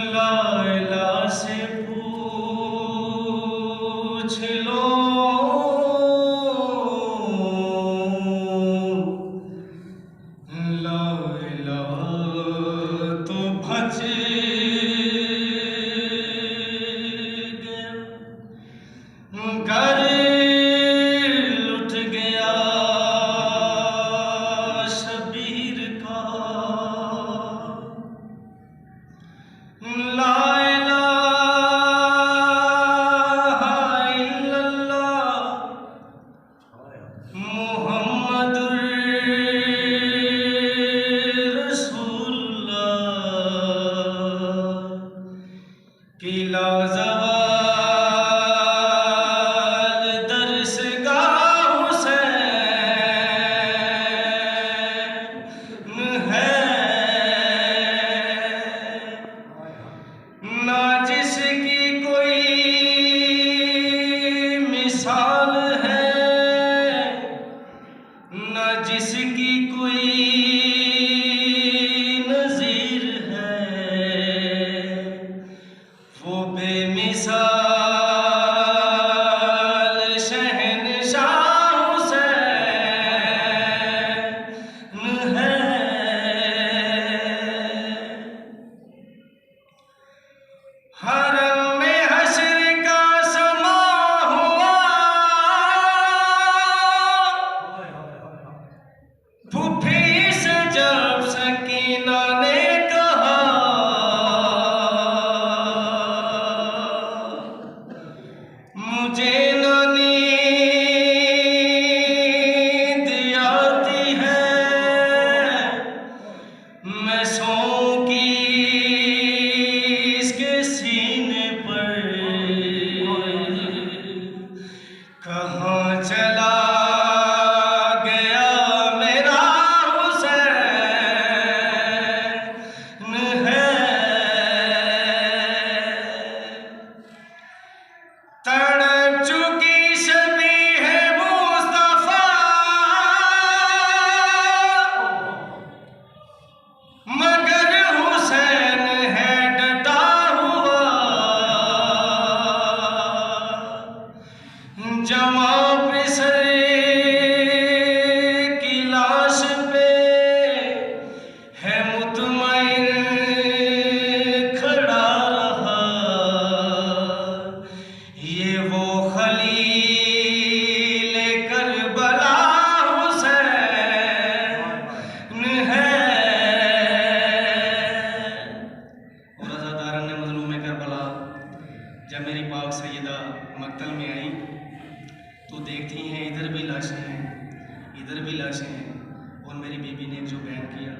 लैला से पूछ लो लैला तो भज गया घर लुट गया शबीर का ला इलाहा इल्लल्लाह मुहम्मदुर रसूलुल्लाह की लाज़वाल दरसगाह हुसैन है ना जिसकी कोई मिसाल है ना जिसकी कोई नज़ीर है वो बेमिसाल शहंशाह हुसैन है। हरम में हश्र का समा हुआ फूफी से जब सकीना ने कहा मुझे ना नींद आती है मैं सोऊं की इसके सीने पर कहाँ चला गया मेरा हुसैन है। तड़प चुकी शबी है मुस्तफा मगर हुसैन है डटा हुआ जवां पिसर की लाश पे है मुतमईन खड़ा रहा ये वो खलील करबला हुसैन है। और अज़ादारन ने मज़लूम करबला जब मेरी पाक सैयदा मक्तल में आई तो देखती हैं इधर भी लाशें हैं इधर भी लाशें हैं और मेरी बीबी ने जो बयान किया